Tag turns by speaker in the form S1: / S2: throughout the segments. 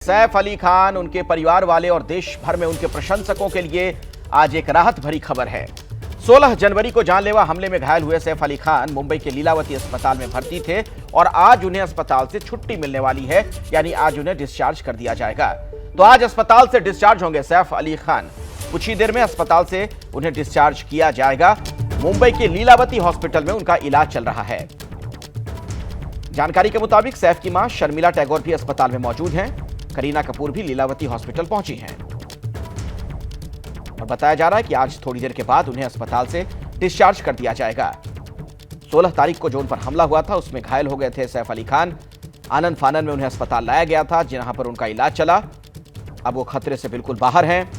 S1: सैफ अली खान, उनके परिवार वाले और देश भर में उनके प्रशंसकों के लिए आज एक राहत भरी खबर है। 16 जनवरी को जानलेवा हमले में घायल हुए सैफ अली खान मुंबई के लीलावती अस्पताल में भर्ती थे और आज उन्हें अस्पताल से छुट्टी मिलने वाली है, यानी आज उन्हें डिस्चार्ज कर दिया जाएगा। तो आज अस्पताल से डिस्चार्ज होंगे सैफ अली खान। कुछ ही देर में अस्पताल से उन्हें डिस्चार्ज किया जाएगा। मुंबई के लीलावती हॉस्पिटल में उनका इलाज चल रहा है। जानकारी के मुताबिक सैफ की मां शर्मिला टैगोर भी अस्पताल में मौजूद हैं। करीना कपूर भी लीलावती हॉस्पिटल पहुंची हैं और बताया जा रहा है कि आज थोड़ी देर के बाद उन्हें अस्पताल से डिस्चार्ज कर दिया जाएगा। 16 तारीख को जो उन पर हमला हुआ था उसमें घायल हो गए थे सैफ अली खान। आनन फानन में उन्हें अस्पताल लाया गया था, जहां पर उनका इलाज चला। अब वो खतरे से बिल्कुल बाहर हैं,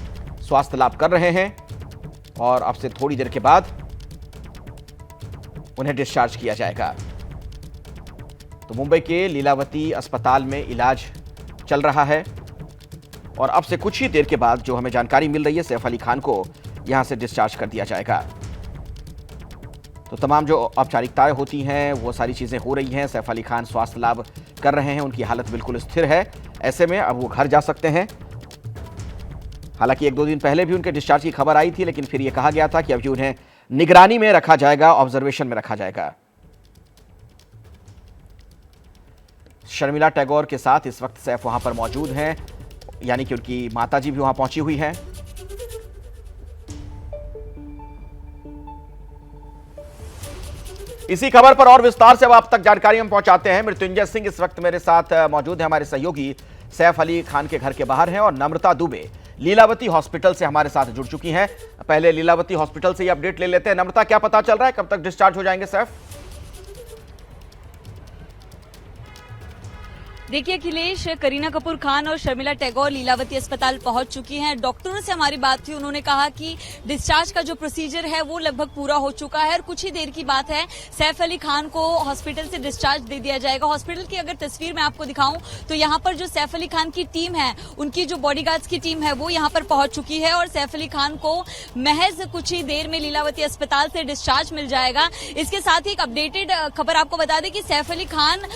S1: स्वास्थ्य लाभ कर रहे हैं और अब से थोड़ी देर के बाद उन्हें डिस्चार्ज किया जाएगा। तो मुंबई के लीलावती अस्पताल में इलाज चल रहा है और अब से कुछ ही देर के बाद जो हमें जानकारी मिल रही है, सैफ अली खान को यहां से डिस्चार्ज कर दिया जाएगा। तो तमाम जो औपचारिकताएं होती हैं वो सारी चीजें हो रही हैं। सैफ अली खान स्वास्थ्य लाभ कर रहे हैं, उनकी हालत बिल्कुल स्थिर है। ऐसे में अब वो घर जा सकते हैं। हालांकि 1-2 दिन पहले भी उनके डिस्चार्ज की खबर आई थी, लेकिन फिर यह कहा गया था कि अभी उन्हें निगरानी में रखा जाएगा, ऑब्जर्वेशन में रखा जाएगा। शर्मिला टैगोर के साथ इस वक्त सैफ वहां पर मौजूद हैं, यानी कि उनकी माताजी भी वहां पहुंची हुई हैं। इसी खबर पर और विस्तार से अब आप तक जानकारी हम पहुंचाते हैं। मृत्युंजय सिंह इस वक्त मेरे साथ मौजूद है, हमारे सहयोगी सैफ अली खान के घर के बाहर हैं, और नम्रता दुबे लीलावती हॉस्पिटल से हमारे साथ जुड़ चुकी हैं। पहले लीलावती हॉस्पिटल से ये अपडेट ले लेते हैं। नम्रता, क्या पता चल रहा है, कब तक डिस्चार्ज हो जाएंगे सैफ?
S2: देखिए अखिलेश, करीना कपूर खान और शर्मिला टैगोर लीलावती अस्पताल पहुंच चुकी हैं। डॉक्टरों से हमारी बात थी, उन्होंने कहा कि डिस्चार्ज का जो प्रोसीजर है वो लगभग पूरा हो चुका है और कुछ ही देर की बात है, सैफ अली खान को हॉस्पिटल से डिस्चार्ज दे दिया जाएगा। हॉस्पिटल की अगर तस्वीर मैं आपको दिखाऊं तो यहाँ पर जो सैफ अली खान की टीम है, उनकी जो बॉडीगार्ड्स की टीम है वो यहाँ पर पहुंच चुकी है और सैफ अली खान को महज कुछ ही देर में लीलावती अस्पताल से डिस्चार्ज मिल जाएगा। इसके साथ ही एक अपडेटेड खबर आपको बता दें कि सैफ अली खान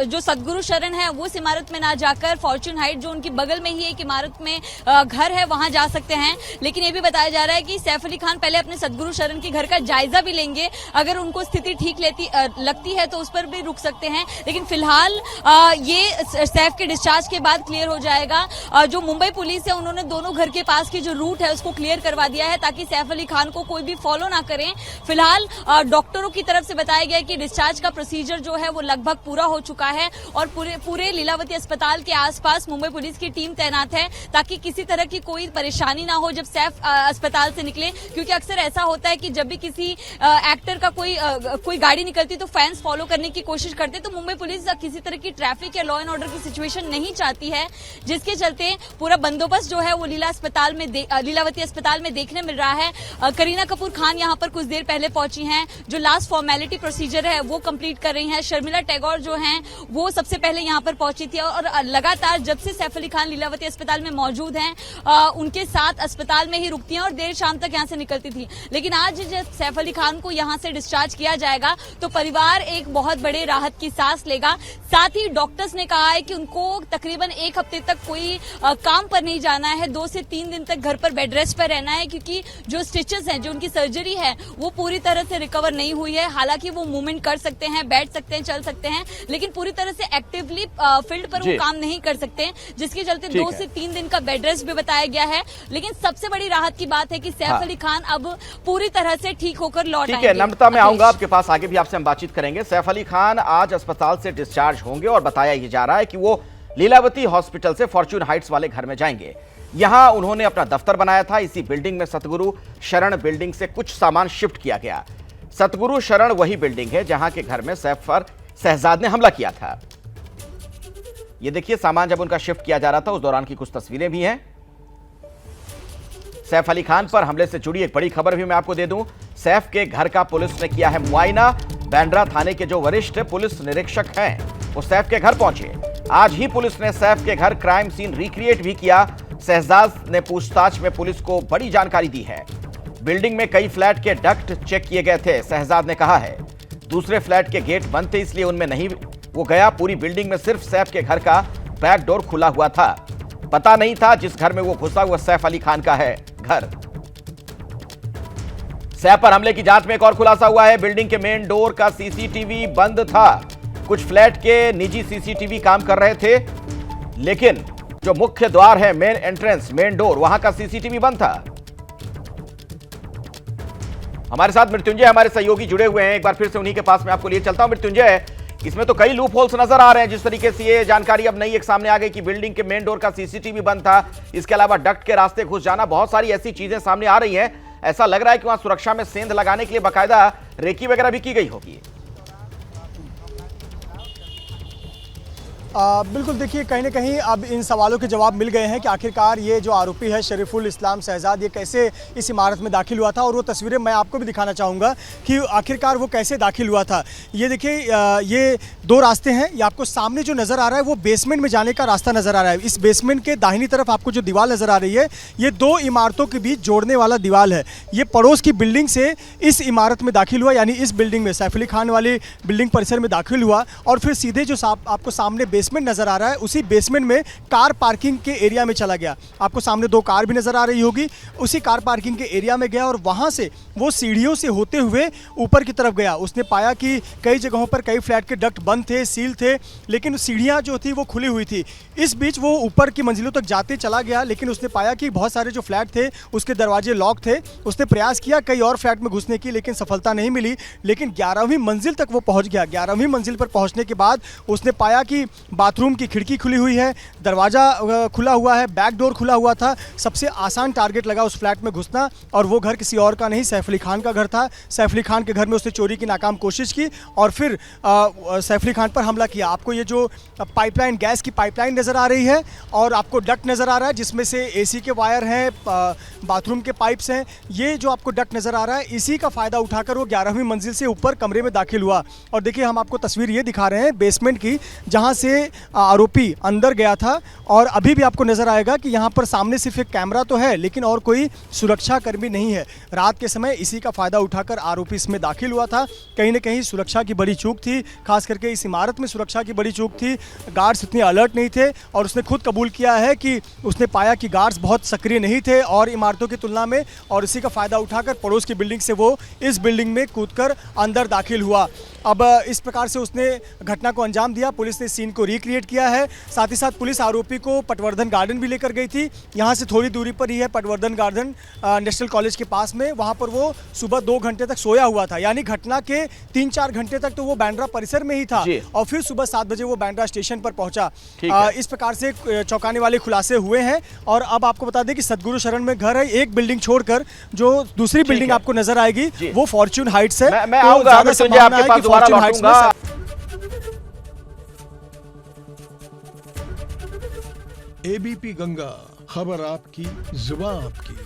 S2: जो सदगुरु शरण है वो इस इमारत में ना जाकर फॉर्च्यून हाइट, जो उनकी बगल में ही एक इमारत में घर है, वहां जा सकते हैं। लेकिन ये भी बताया जा रहा है कि सैफ अली खान पहले अपने सदगुरु शरण के घर का जायजा भी लेंगे। अगर उनको स्थिति ठीक लगती है तो उस पर भी रुक सकते हैं। लेकिन फिलहाल ये सैफ के डिस्चार्ज के बाद क्लियर हो जाएगा। जो मुंबई पुलिस है उन्होंने दोनों घर के पास की जो रूट है उसको क्लियर करवा दिया है ताकि सैफ अली खान को कोई भी फॉलो ना करें। फिलहाल डॉक्टरों की तरफ से बताया गया है कि डिस्चार्ज का प्रोसीजर जो है वो लगभग पूरा हो चुका है और पूरे लीलावती अस्पताल के आसपास मुंबई पुलिस की टीम तैनात है ताकि किसी तरह की कोई परेशानी ना हो जब सैफ अस्पताल से निकले। क्योंकि अक्सर ऐसा होता है कि जब भी किसी एक्टर का कोई गाड़ी निकलती तो फैंस फॉलो करने की कोशिश करते, तो मुंबई पुलिस किसी तरह की ट्रैफिक या लॉ एंड ऑर्डर की सिचुएशन नहीं चाहती है, जिसके चलते पूरा बंदोबस्त जो है वो लीलावती अस्पताल में देखने मिल रहा है। करीना कपूर खान यहाँ पर कुछ देर पहले पहुंची हैं, जो लास्ट फॉर्मेलिटी प्रोसीजर है वो कंप्लीट कर रही हैं। शर्मिला टैगोर जो हैं वो सबसे पहले यहाँ पर पहुंची थी और लगातार जब से सैफ अली खान लीलावती अस्पताल में मौजूद हैं उनके साथ अस्पताल में ही रुकती हैं और देर शाम तक यहां से निकलती थी। लेकिन आज जब सैफ अली खान को यहां से डिस्चार्ज किया जाएगा तो परिवार एक बहुत बड़े राहत की सांस लेगा। साथ ही डॉक्टर्स ने कहा है कि उनको तकरीबन 1 हफ्ते तक कोई काम पर नहीं जाना है, 2 से 3 दिन तक घर पर बेड रेस्ट पर रहना है, क्योंकि जो स्टिचेस हैं, जो उनकी सर्जरी है वो पूरी तरह से रिकवर नहीं हुई है। हालांकि वो मूवमेंट कर सकते हैं, बैठ सकते हैं, चल सकते हैं, लेकिन पूरी तरह से एक्टिवली फील्ड पर वो काम नहीं कर सकते, जिसके चलते 2 से 3 दिन का बेड रेस्ट भी बताया गया है। लेकिन सबसे बड़ी राहत की बात है कि सैफ अली खान अब पूरी तरह से ठीक होकर लौट आएंगे।
S1: ठीक है नम्रता, मैं आऊंगा आपके पास, आगे भी आपसे हम बातचीत करेंगे। सैफ अली खान आज अस्पताल से डिस्चार्ज होंगे और बताया ये जा रहा है कि वो लीलावती हॉस्पिटल से फॉर्च्यून हाइट्स वाले घर में जाएंगे। यहां उन्होंने अपना दफ्तर बनाया था। इसी बिल्डिंग में सतगुरु शरण बिल्डिंग से कुछ सामान शिफ्ट किया गया। सतगुरु शरण वही बिल्डिंग है जहां के घर में सैफ पर शहजाद ने हमला किया था। ये देखिए, सामान जब उनका शिफ्ट किया जा रहा था उस दौरान की कुछ तस्वीरें भी हैं। सैफ अली खान पर हमले से जुड़ी एक बड़ी खबर भी मैं आपको दे दूं। सैफ के घर का पुलिस ने किया है मुआयना। बांद्रा थाने के जो वरिष्ठ पुलिस निरीक्षक हैं वो सैफ के घर पहुंचे। आज ही पुलिस ने सैफ के घर क्राइम सीन रिक्रिएट भी किया। शहजाद ने पूछताछ में पुलिस को बड़ी जानकारी दी है। बिल्डिंग में कई फ्लैट के डक्ट चेक किए गए थे, शहजाद ने कहा है। दूसरे फ्लैट के गेट बंद थे, इसलिए उनमें नहीं वो गया। पूरी बिल्डिंग में सिर्फ सैफ के घर का बैक डोर खुला हुआ था। पता नहीं था जिस घर में वो घुसा हुआ सैफ अली खान का है घर। सैफ पर हमले की जांच में एक और खुलासा हुआ है। बिल्डिंग के मेन डोर का सीसीटीवी बंद था। कुछ फ्लैट के निजी सीसीटीवी काम कर रहे थे, लेकिन जो मुख्य द्वार है, मेन एंट्रेंस, मेन डोर, वहां का सीसीटीवी बंद था। हमारे साथ मृत्युंजय हमारे सहयोगी जुड़े हुए हैं। एक बार फिर से उन्हीं के पास मैं आपको लिए चलता हूं। मृत्युंजय, इसमें तो कई लूप होल्स नजर आ रहे हैं। जिस तरीके से ये जानकारी अब नई एक सामने आ गई कि बिल्डिंग के मेन डोर का सीसीटीवी बंद था, इसके अलावा डक्ट के रास्ते घुस जाना, बहुत सारी ऐसी चीजें सामने आ रही हैं। ऐसा लग रहा है कि वहां सुरक्षा में सेंध लगाने के लिए बाकायदा रेकी वगैरह भी की गई होगी।
S3: बिल्कुल, देखिए कहीं ना कहीं अब इन सवालों के जवाब मिल गए हैं कि आखिरकार ये जो आरोपी है शरीफुल इस्लाम शहजाद, ये कैसे इस इमारत में दाखिल हुआ था। और वो तस्वीरें मैं आपको भी दिखाना चाहूँगा कि आखिरकार वो कैसे दाखिल हुआ था। ये देखिए, ये दो रास्ते हैं। ये आपको सामने जो नज़र आ रहा है वो बेसमेंट में जाने का रास्ता नज़र आ रहा है। इस बेसमेंट के दाहिनी तरफ आपको जो दीवार नज़र आ रही है, ये दो इमारतों के बीच जोड़ने वाला दीवार है। ये पड़ोस की बिल्डिंग से इस इमारत में दाखिल हुआ, यानी इस बिल्डिंग में, सैफ अली खान वाली बिल्डिंग परिसर में दाखिल हुआ। और फिर सीधे जो आपको सामने बेसमेंट नजर आ रहा है, उसी बेसमेंट में कार पार्किंग के एरिया में चला गया। आपको सामने दो कार भी नजर आ रही होगी। उसी कार पार्किंग के एरिया में गया और वहां से वो सीढ़ियों से होते हुए ऊपर की तरफ गया। उसने पाया कि कई जगहों पर कई फ्लैट के डक्ट बंद थे, सील थे, लेकिन सीढ़ियां जो थी वो खुली हुई थी। इस बीच वो ऊपर की मंजिलों तक जाते चला गया, लेकिन उसने पाया कि बहुत सारे जो फ्लैट थे उसके दरवाजे लॉक थे। उसने प्रयास किया कई और फ्लैट में घुसने की, लेकिन सफलता नहीं मिली। लेकिन 11वीं मंजिल तक वो पहुंच गया। 11वीं मंजिल पर पहुंचने के बाद उसने पाया कि बाथरूम की खिड़की खुली हुई है, दरवाज़ा खुला हुआ है, बैक डोर खुला हुआ था। सबसे आसान टारगेट लगा उस फ्लैट में घुसना, और वो घर किसी और का नहीं, सैफ अली खान का घर था। सैफ अली खान के घर में उसने चोरी की नाकाम कोशिश की और फिर सैफ अली खान पर हमला किया। आपको ये जो पाइपलाइन, गैस की पाइपलाइन नज़र आ रही है और आपको डक्ट नज़र आ रहा है जिसमें से एसी के वायर हैं, बाथरूम के पाइप्स हैं। ये जो आपको डक्ट नज़र आ रहा है, इसी का फ़ायदा उठाकर वो 11वीं मंजिल से ऊपर कमरे में दाखिल हुआ। और देखिए, हम आपको तस्वीर ये दिखा रहे हैं बेसमेंट की, जहाँ से आरोपी अंदर गया था। और अभी भी आपको नजर आएगा कि यहाँ पर सामने सिर्फ एक कैमरा तो है, लेकिन और कोई सुरक्षा कर्मी नहीं है। रात के समय इसी का फायदा उठाकर आरोपी इसमें दाखिल हुआ था। कहीं ना कहीं सुरक्षा की बड़ी चूक थी, खास करके इस इमारत में सुरक्षा की बड़ी चूक थी। गार्ड्स इतने अलर्ट नहीं थे और उसने खुद कबूल किया है कि उसने पाया कि गार्ड्स बहुत सक्रिय नहीं थे और इमारतों की तुलना में, और इसी का फायदा उठाकर पड़ोस की बिल्डिंग से वो इस बिल्डिंग में कूदकर अंदर दाखिल हुआ। अब इस प्रकार से उसने घटना को अंजाम दिया। पुलिस ने सीन को रिक्रिएट किया है। साथ ही साथ पुलिस आरोपी को पटवर्धन गार्डन भी लेकर गई थी। यहाँ से थोड़ी दूरी पर ही है पटवर्धन गार्डन, नेशनल कॉलेज के पास में। वहाँ पर वो सुबह 2 घंटे तक सोया हुआ था, यानी घटना के 3-4 घंटे तक तो वो बांद्रा परिसर में ही था और फिर सुबह 7 बजे वो बांद्रा स्टेशन पर पहुंचा। इस प्रकार से चौंकाने वाले खुलासे हुए हैं। और अब आपको बता दें कि सदगुरु शरण में घर है। एक बिल्डिंग छोड़कर जो दूसरी बिल्डिंग आपको नजर आएगी वो फॉर्च्यून हाइट्स है।
S1: मैं आऊंगा आपके पास, दोबारा लौटूंगा।
S4: एबीपी गंगा, खबर आपकी, जुबान आपकी।